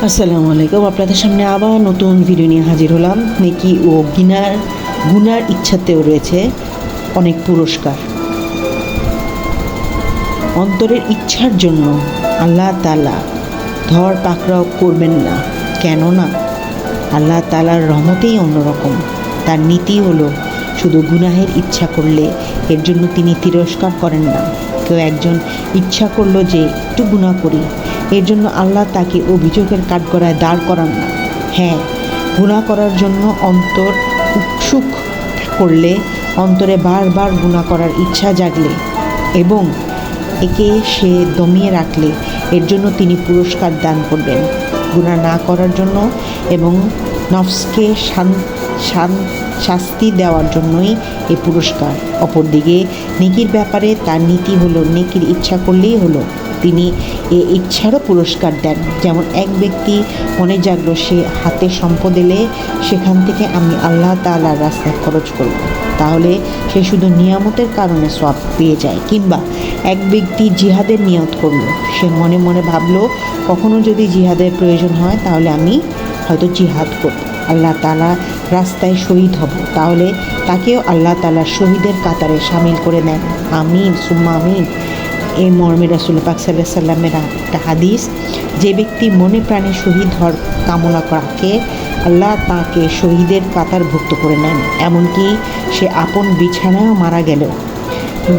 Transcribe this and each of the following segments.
আসসালামু আলাইকুম। আপনাদের সামনে আবার নতুন ভিডিও নিয়ে হাজির হলাম। নেকি ও গুনার ইচ্ছাতেও রয়েছে অনেক পুরস্কার। অন্তরের ইচ্ছার জন্য আল্লাহ তাআলা ধর পাকড়াও করবেন না, কেননা আল্লাহ তাআলার রহমতেই অন্যরকম। তার নীতি হলো শুধু গুনাহের ইচ্ছা করলে এর জন্য তিনি তিরস্কার করেন না। কেউ একজন ইচ্ছা করলো যে একটু গুনাহ করি, এর জন্য আল্লাহ তাকে অভিযোগের কাঠগড়ায় দাঁড় করান না। হ্যাঁ, গুনাহ করার জন্য অন্তর উৎসুক করলে, অন্তরে বারবার গুনাহ করার ইচ্ছা জাগলে এবং একে সে দমিয়ে রাখলে এর জন্য তিনি পুরস্কার দান করবেন। গুনাহ না করার জন্য এবং নফসকে শাস্তি দেওয়ার জন্যই এই পুরস্কার। অপরদিকে নেকির ব্যাপারে তার নীতি হলো নেকির ইচ্ছা করলেই হলো, তিনি এ ইচ্ছারও পুরস্কার দেন। যেমন এক ব্যক্তি মনে জাগলো সে হাতে সম্পদ এলে সেখান থেকে আমি আল্লাহ তাআলার রাস্তায় খরচ করব, তাহলে সে শুধু নিয়ামতের কারণে সওয়াব পেয়ে যায়। কিংবা এক ব্যক্তি জিহাদের নিয়ত করলো, সে মনে মনে ভাবলো কখনো যদি জিহাদের প্রয়োজন হয় তাহলে আমি হয়তো জিহাদ করব, আল্লাহ তাআলা রাস্তায় শহীদ হব, তাহলে তাকেও আল্লাহ তাআলার শহীদের কাতারে সামিল করে নেন। আমিন সুম্মা আমিন। এই মর্মে রাসূল পাক সাল্লাল্লাহু আলাইহি ওয়াসাল্লামের একটা হাদিস, যে ব্যক্তি মনে প্রাণে শহীদ হওয়ার কামনা রাখে আল্লাহ তাকে শহীদের কাতারভুক্ত করে নেন, এমনকি সে আপন বিছানায়ও মারা গেল।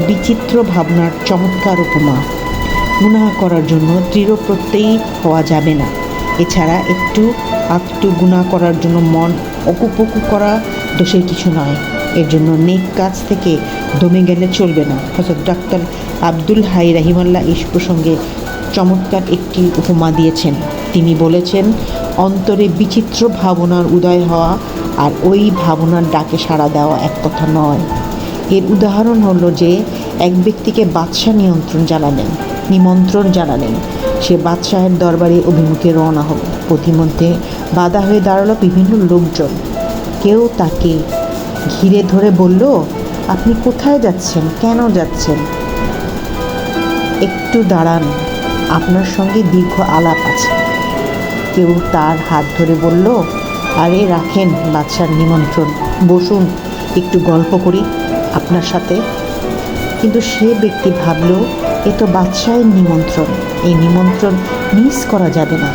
বিচিত্র ভাবনার চমৎকার উপমা। গুনাহ করার জন্য দৃঢ় প্রত্যয়ী হওয়া যাবে না। এছাড়া একটু গুনাহ করার জন্য মন অকুপকু করা দোষের কিছু নয়। এর জন্য নেক কাজ থেকে দমে গেলে চলবে না। হযরত ডাক্তার আব্দুল হাই রাহিমাল্লাহ এই প্রসঙ্গে চমৎকার একটি উপমা দিয়েছেন। তিনি বলেছেন, অন্তরে বিচিত্র ভাবনার উদয় হওয়া আর ওই ভাবনার ডাকে সাড়া দেওয়া এক কথা নয়। এর উদাহরণ হলো যে এক ব্যক্তিকে বাদশাহ নিমন্ত্রণ জানালেন। সে বাদশাহের দরবারে অভিমুখে রওনা হলো। পথিমধ্যে বাধা হয়ে দাঁড়ালো বিভিন্ন লোকজন। কেউ তাকে ঘিরে ধরে বলল, আপনি কোথায় যাচ্ছেন, কেন যাচ্ছেন? একটু দাঁড়ান, আপনার সঙ্গে দীর্ঘ আলাপ আছে। কেউ তার হাত ধরে বলল, আরে রাখেন বাদশার নিমন্ত্রণ, বসুন একটু গল্প করি আপনার সাথে। কিন্তু সে ব্যক্তি ভাবল, এ তো বাদশাহের নিমন্ত্রণ, এই নিমন্ত্রণ মিস করা যাবে না।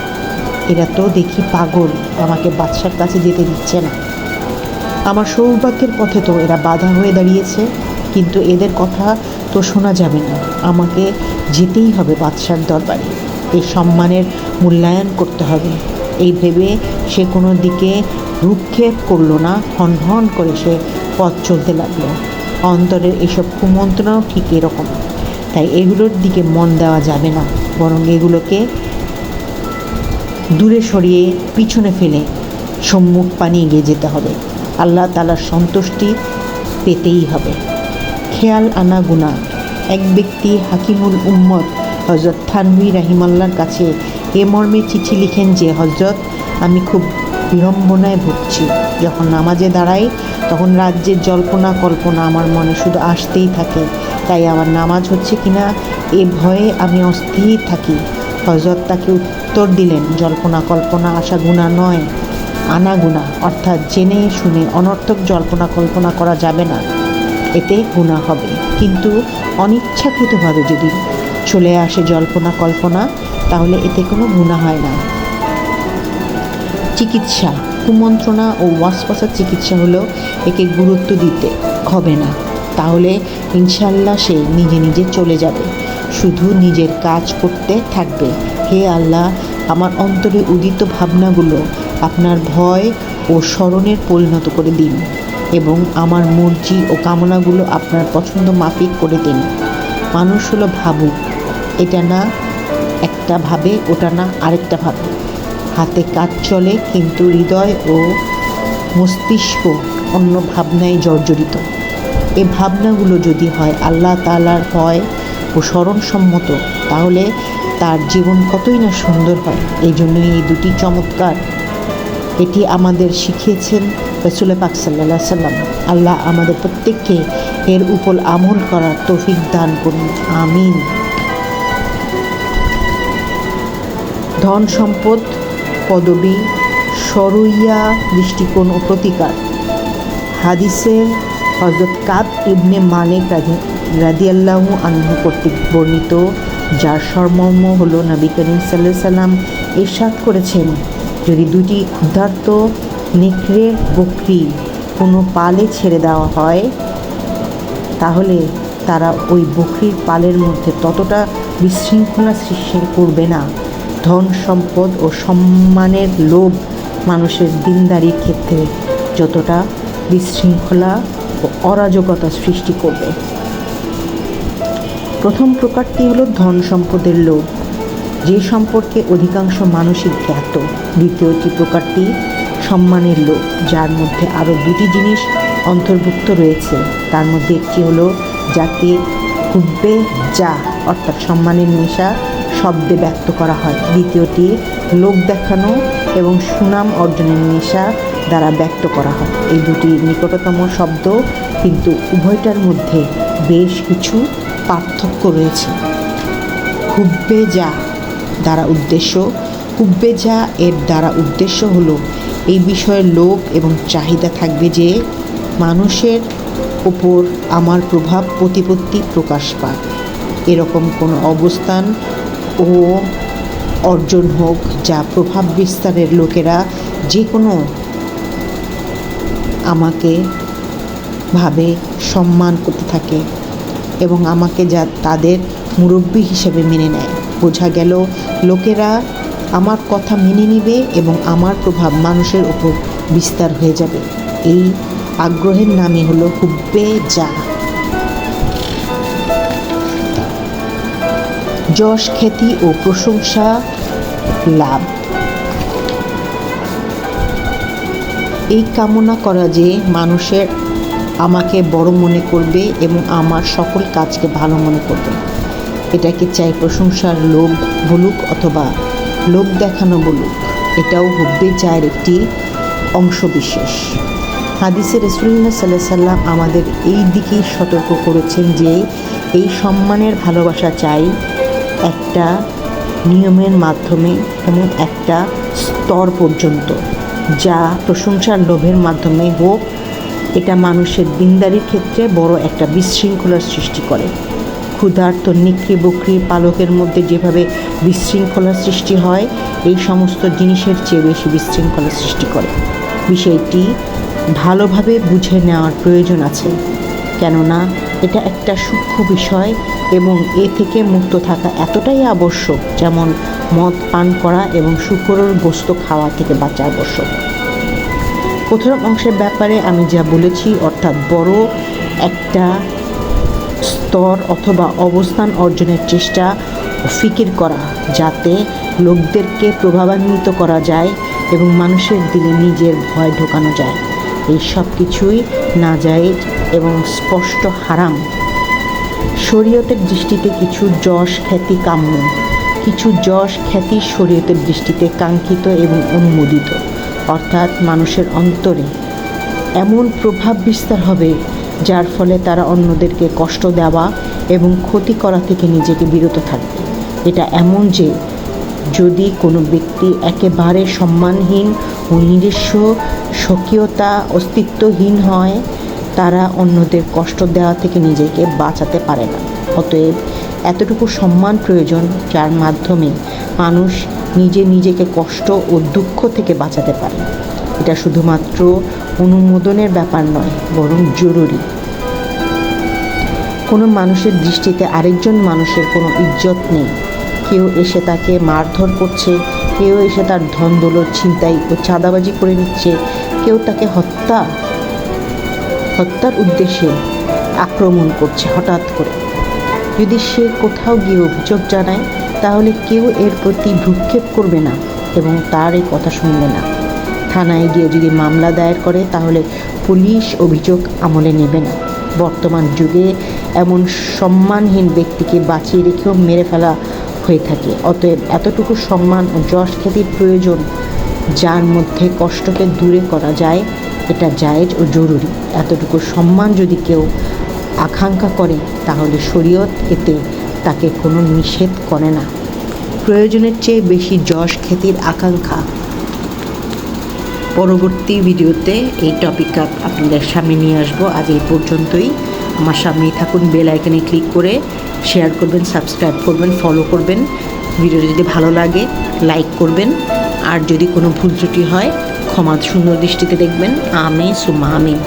এরা তো দেখি পাগল, আমাকে বাদশার কাছে যেতে দিচ্ছে না। আমার সৌভাগ্যের পথে তো এরা বাধা হয়ে দাঁড়িয়েছে, কিন্তু এদের কথা তো শোনা যাবে না, আমাকে যেতেই হবে বাদশার দরবারে। এই সম্মানের মূল্যায়ন করতে হবে। এই ভেবে সে কোনো দিকে ভ্রূক্ষেপ করলো না, হন করে সে পথ চলতে লাগলো। অন্তরের এসব কুমন্ত্রণাও ঠিক এরকম। তাই এগুলোর দিকে মন দেওয়া যাবে না, বরং এগুলোকে দূরে সরিয়ে পিছনে ফেলে সম্মুখ পানে এগিয়ে যেতে হবে। আল্লাহ তাআলার সন্তুষ্টি পেতেই হবে। খেয়াল আনা গুনাহ। এক ব্যক্তি হাকিমুল উম্মত হযরত থানভী রাহিমাল্লাহর কাছে এ মর্মে চিঠি লিখেন যে, হযরত, আমি খুব বিড়ম্বনায় ভুগছি। যখন নামাজে দাঁড়াই তখন রাজ্যের জল্পনা কল্পনা আমার মনে শুধু আসতেই থাকে। তাই আমার নামাজ হচ্ছে কিনা এ ভয়ে আমি অস্থির থাকি। হযরত তাকে উত্তর দিলেন, জল্পনা কল্পনা আসা গুনাহ নয়, আনা গুনাহ, অর্থাৎ জেনে শুনে অনর্থক জল্পনা কল্পনা করা যাবে না, এতে গুনাহ হবে। কিন্তু অনিচ্ছাকৃতভাবে যদি চলে আসে জল্পনা কল্পনা, তাহলে এতে কোনো গুনাহ হয় না। চিকিৎসা। কুমন্ত্রণা ও ওয়াসওয়াসার চিকিৎসা হলো একে গুরুত্ব দিতে হবে না, তাহলে ইনশাআল্লাহ সে নিজে নিজে চলে যাবে, শুধু নিজের কাজ করতে থাকবে। হে আল্লাহ, আমার অন্তরে উদিত ভাবনাগুলো আপনার ভয় ও স্মরণের পরিণত করে দিন এবং আমার মর্জি ও কামনাগুলো আপনার পছন্দ মাফিক করে দিন। মানুষ হলো ভাবুক, এটা না একটা ভাবে, ওটা না আরেকটা ভাবে। হাতে কাজ চলে, কিন্তু হৃদয় ও মস্তিষ্ক অন্য ভাবনায় জর্জরিত। এই ভাবনাগুলো যদি হয় আল্লাহ তাআলার ভয় ও স্মরণসম্মত, তাহলে তার জীবন কতই না সুন্দর হয়। এই জন্যই এই দুটি চমৎকার। এটি আমাদের শিখিয়েছেন রাসূল পাক সাল্লাল্লাহু আলাইহি ওয়াসাল্লাম। আল্লাহ আমাদের প্রত্যেককে এর উপর আমল করার তৌফিক দান করুন, আমিন। ধন সম্পদ পদবী, শরইয়া দৃষ্টিকোণ ও প্রতিকার। হাদিসে হযরত কাব ইবনে মালিক রাদিয়াল্লাহু আনহু কর্তৃক বর্ণিত, যার সারমর্ম হলো নবী করিম সাল্লাল্লাহু আলাইহি সাল্লাম ইরশাদ করেছেন, যদি দুটি ক্ষুধার্ত নেকড়ের বকরি কোনো পালে ছেড়ে দেওয়া হয় তাহলে তারা ওই বকরির পালের মধ্যে ততটা বিশৃঙ্খলা সৃষ্টি করবে না। ধন সম্পদ ও সম্মানের লোভ মানুষের দিনদারির ক্ষেত্রে যতটা বিশৃঙ্খলা ও অরাজকতা সৃষ্টি করবে। প্রথম প্রকারটি হলো ধন সম্পদের লোভ, যে সম্পর্কে অধিকাংশ মানুষই জ্ঞাত। দ্বিতীয়টি প্রকারটি সম্মানের লোভ, যার মধ্যে আরও দুটি জিনিস অন্তর্ভুক্ত রয়েছে। তার মধ্যে একটি হলো যাকে হুব্বে যা অর্থাৎ সম্মানের নেশা শব্দে ব্যক্ত করা হয়। দ্বিতীয়টি লোক দেখানো এবং সুনাম অর্জনের নেশা দ্বারা ব্যক্ত করা হয়। এই দুটি নিকটতম শব্দ, কিন্তু উভয়টার মধ্যে বেশ কিছু পার্থক্য রয়েছে। হুব্বে যা এর দ্বারা উদ্দেশ্য হলো এই বিষয়ে লোভ এবং চাহিদা থাকবে যে মানুষের ওপর আমার প্রভাব প্রতিপত্তি প্রকাশ পায়, এরকম কোনো অবস্থান ও অর্জন হোক যা প্রভাব বিস্তারের লোকেরা যে কোনো আমাকে ভাবে সম্মান করতে থাকে এবং আমাকে যা তাদের মুরব্বী হিসেবে মেনে নেয়। বোঝা গেল লোকেরা আমার কথা মেনে নেবে এবং আমার প্রভাব মানুষের ওপর বিস্তার হয়ে যাবে। এই আগ্রহের নামই হলো হুব্বে যা। যশ, খ্যাতি ও প্রশংসা লাভ। এই কামনা করা যে মানুষের আমাকে বড় মনে করবে এবং আমার সকল কাজকে ভালো মনে করবে, এটাকে চাই প্রশংসার লোভ বলুক অথবা লোক দেখানো বলুক, এটাও হুব্বে যার একটি অংশবিশেষ। হাদিসে রাসূলুল্লাহ সাল্লাল্লাহু আলাইহি সাল্লাম আমাদের এই দিকেই সতর্ক করেছেন যে এই সম্মানের ভালোবাসা চাই একটা নিয়মের মাধ্যমে এবং একটা স্তর পর্যন্ত, যা প্রশংসার লোভের মাধ্যমে হোক এটা মানুষের দিনদারির ক্ষেত্রে বড় একটা বিশৃঙ্খলার সৃষ্টি করে। ক্ষুধার্ত নেকড়ে বকরির পালকের মধ্যে যেভাবে বিশৃঙ্খলার সৃষ্টি হয়, এই সমস্ত জিনিসের চেয়ে বেশি বিশৃঙ্খলার সৃষ্টি করে। বিষয়টি ভালোভাবে বুঝে নেওয়ার প্রয়োজন আছে, কেননা এটা একটা সূক্ষ্ম বিষয় এবং এ থেকে মুক্ত থাকা এতটাই আবশ্যক যেমন মদ পান করা এবং শূকরের গোশত খাওয়া থেকে বাঁচা আবশ্যক। প্রথম অংশের ব্যাপারে আমি যা বলেছি, অর্থাৎ বড় একটা স্তর অথবা অবস্থান অর্জনের চেষ্টা ও ফিকির করা, যাতে লোকদেরকে প্রভাবান্বিত করা যায় এবং মানুষের দিলে নিজের ভয় ঢোকানো যায়, এই সব কিছুই নাজায়েজ এবং স্পষ্ট হারাম। শরীয়তের দৃষ্টিতে কিছু যশ খ্যাতি কাম্য, কিছু যশ খ্যাতি শরীয়তের দৃষ্টিতে কাঙ্ক্ষিত এবং অনুমোদিত, অর্থাৎ মানুষের অন্তরে এমন প্রভাব বিস্তার হবে যার ফলে তারা অন্যদেরকে কষ্ট দেওয়া এবং ক্ষতি করা থেকে নিজেকে বিরত থাকবে। এটা এমন যে যদি কোনো ব্যক্তি একেবারে সম্মানহীন ও নিজস্ব স্বকীয়তা অস্তিত্বহীন হয়, তারা অন্যদের কষ্ট দেওয়া থেকে নিজেকে বাঁচাতে পারে না। অতএব এতটুকু সম্মান প্রয়োজন যার মাধ্যমে মানুষ নিজেকে কষ্ট ও দুঃখ থেকে বাঁচাতে পারে। এটা শুধুমাত্র অনুমোদনের ব্যাপার নয়, বরং জরুরি। কোনো মানুষের দৃষ্টিতে আরেকজন মানুষের কোনো ইজ্জত নেই। কেউ এসে তাকে মারধর করছে, কেউ এসে তার ধন দৌলত ছিনতাই ও চাঁদাবাজি করে নিচ্ছে, কেউ তাকে হত্যার উদ্দেশ্যে আক্রমণ করছে হঠাৎ করে। যদি সে কোথাও গিয়ে অভিযোগ জানায়, তাহলে কেউ এর প্রতি ভ্রুক্ষেপ করবে না এবং তার এই কথা শুনবে না। থানায় গিয়ে যদি মামলা দায়ের করে, তাহলে পুলিশ অভিযোগ আমলে নেবে না। বর্তমান যুগে এমন সম্মানহীন ব্যক্তিকে বাঁচিয়ে রেখেও মেরে ফেলা হয়ে থাকে। অতএব এতটুকু সম্মান ও যশ খ্যাতির প্রয়োজন যার মধ্যে কষ্টকে দূরে করা যায়, এটা জায়েজ ও জরুরি। এতটুকু সম্মান যদি কেউ আকাঙ্ক্ষা করে, তাহলে শরীয়ত এতে তাকে কোনো নিষেধ করে না। প্রয়োজনের চেয়ে বেশি যশ খ্যাতির আকাঙ্ক্ষা পরবর্তী ভিডিওতে এই টপিক আপনাদের সামনে নিয়ে আসবো। আজ এই পর্যন্তই। আমার সামনেই থাকুন, বেল আইকনে ক্লিক করে শেয়ার করবেন, সাবস্ক্রাইব করবেন, ফলো করবেন। ভিডিওটি যদি ভালো লাগে লাইক করবেন, আর যদি কোনো ভুল ত্রুটি হয় ক্ষমা সুন্দর দৃষ্টিতে দেখবেন। আমিন সুম্মা আমিন।